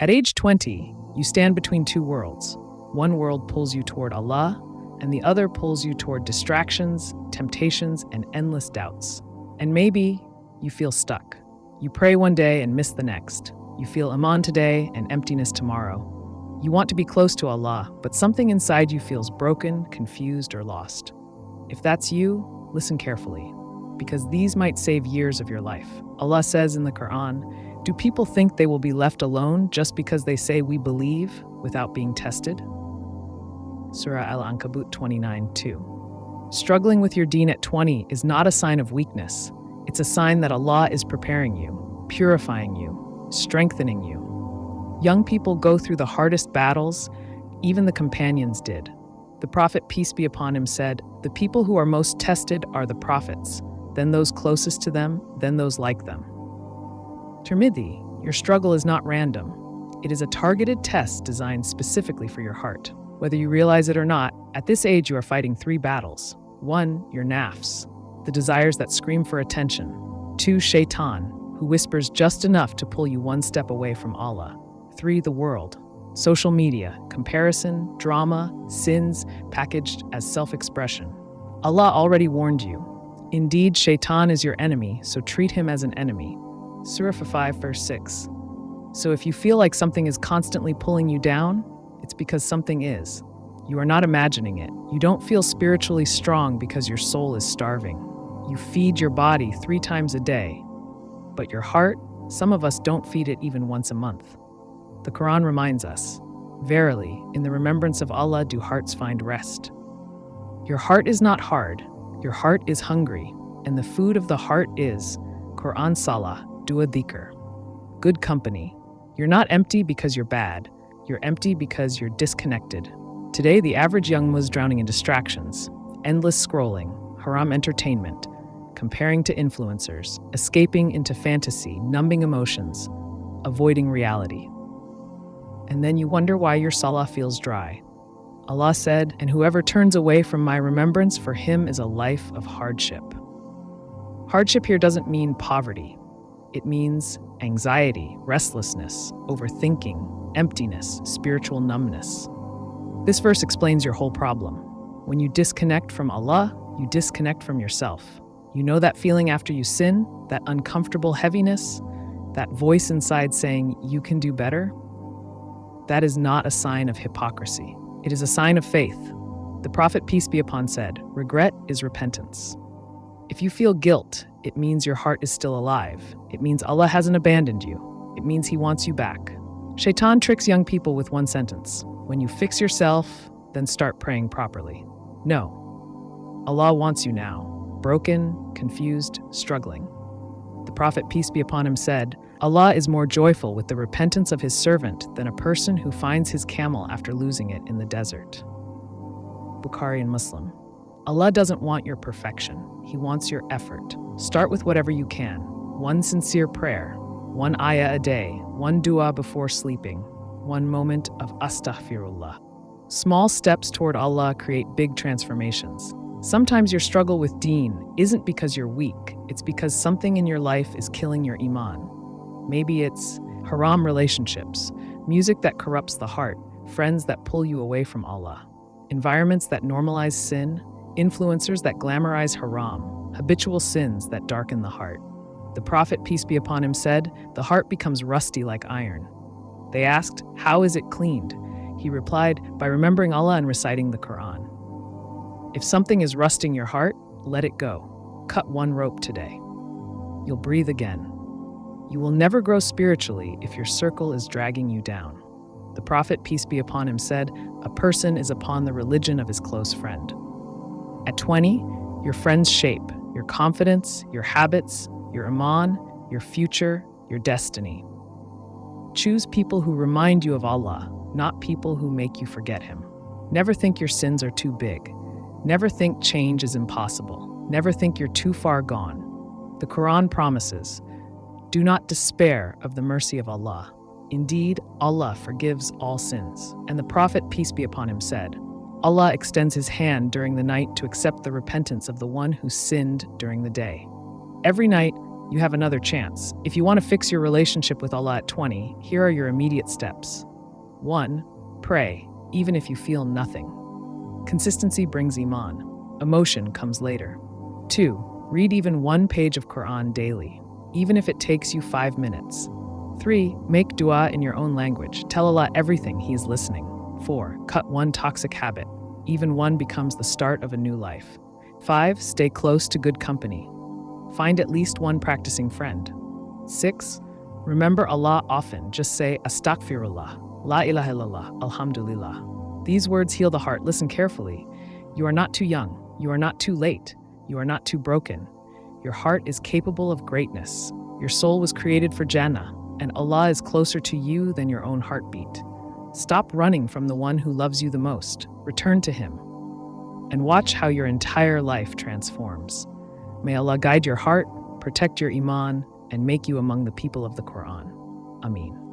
At age 20, you stand between two worlds. One world pulls you toward Allah, and the other pulls you toward distractions, temptations, and endless doubts. And maybe you feel stuck. You pray one day and miss the next. You feel Iman today and emptiness tomorrow. You want to be close to Allah, but something inside you feels broken, confused, or lost. If that's you, listen carefully, because these might save years of your life. Allah says in the Quran, "Do people think they will be left alone just because they say we believe without being tested?" Surah Al-Ankabut 29:2. Struggling with your deen at 20 is not a sign of weakness. It's a sign that Allah is preparing you, purifying you, strengthening you. Young people go through the hardest battles, even the companions did. The Prophet, peace be upon him, said, "The people who are most tested are the prophets, then those closest to them, then those like them." Tirmidhi, your struggle is not random. It is a targeted test designed specifically for your heart. Whether you realize it or not, at this age you are fighting three battles. 1, your nafs, the desires that scream for attention. 2, shaitan, who whispers just enough to pull you one step away from Allah. 3, the world, social media, comparison, drama, sins packaged as self-expression. Allah already warned you. Indeed, shaitan is your enemy, so treat him as an enemy. Surah 5, verse 6. So if you feel like something is constantly pulling you down, it's because something is. You are not imagining it. You don't feel spiritually strong because your soul is starving. You feed your body 3 times a day. But your heart, some of us don't feed it even once a month. The Quran reminds us, "Verily, in the remembrance of Allah do hearts find rest." Your heart is not hard. Your heart is hungry. And the food of the heart is Quran salah, dua dhikr, good company. You're not empty because you're bad. You're empty because you're disconnected. Today, the average young was drowning in distractions, endless scrolling, haram entertainment, comparing to influencers, escaping into fantasy, numbing emotions, avoiding reality. And then you wonder why your salah feels dry. Allah said, "And whoever turns away from my remembrance, for him is a life of hardship." Hardship here doesn't mean poverty. It means anxiety, restlessness, overthinking, emptiness, spiritual numbness. This verse explains your whole problem. When you disconnect from Allah, you disconnect from yourself. You know that feeling after you sin, that uncomfortable heaviness, that voice inside saying, "You can do better"? That is not a sign of hypocrisy. It is a sign of faith. The Prophet, peace be upon, said, "Regret is repentance." If you feel guilt, it means your heart is still alive. It means Allah hasn't abandoned you. It means He wants you back. Shaitan tricks young people with one sentence. When you fix yourself, then start praying properly. No. Allah wants you now, broken, confused, struggling. The Prophet, peace be upon him, said, "Allah is more joyful with the repentance of His servant than a person who finds his camel after losing it in the desert." Bukhari and Muslim. Allah doesn't want your perfection. He wants your effort. Start with whatever you can. One sincere prayer, one ayah a day, one dua before sleeping, one moment of astaghfirullah. Small steps toward Allah create big transformations. Sometimes your struggle with Deen isn't because you're weak. It's because something in your life is killing your Iman. Maybe it's haram relationships, music that corrupts the heart, friends that pull you away from Allah, environments that normalize sin, influencers that glamorize haram, habitual sins that darken the heart. The Prophet, peace be upon him, said, "The heart becomes rusty like iron." They asked, "How is it cleaned?" He replied, "By remembering Allah and reciting the Quran." If something is rusting your heart, let it go. Cut one rope today. You'll breathe again. You will never grow spiritually if your circle is dragging you down. The Prophet, peace be upon him, said, "A person is upon the religion of his close friend." At 20, your friends shape your confidence, your habits, your Iman, your future, your destiny. Choose people who remind you of Allah, not people who make you forget Him. Never think your sins are too big. Never think change is impossible. Never think you're too far gone. The Quran promises, "Do not despair of the mercy of Allah. Indeed, Allah forgives all sins." And the Prophet, peace be upon him, said, Allah extends His hand during the night to accept the repentance of the one who sinned during the day. Every night, You have another chance. If you want to fix your relationship with Allah at 20, here are your immediate steps. 1. Pray, even if you feel nothing. Consistency brings Iman. Emotion comes later. 2. Read even one page of Quran daily, even if it takes you 5 minutes. 3. Make dua in your own language. Tell Allah everything He is listening. 4. Cut one toxic habit. Even one becomes the start of a new life. 5. Stay close to good company. Find at least one practicing friend. 6. Remember Allah often. Just say Astaghfirullah, La ilaha illallah, Alhamdulillah. These words heal the heart. Listen carefully. You are not too young. You are not too late. You are not too broken. Your heart is capable of greatness. Your soul was created for Jannah, and Allah is closer to you than your own heartbeat. Stop running from the one who loves you the most. Return to Him, and watch how your entire life transforms. May Allah guide your heart, protect your Iman, and make you among the people of the Quran. Ameen.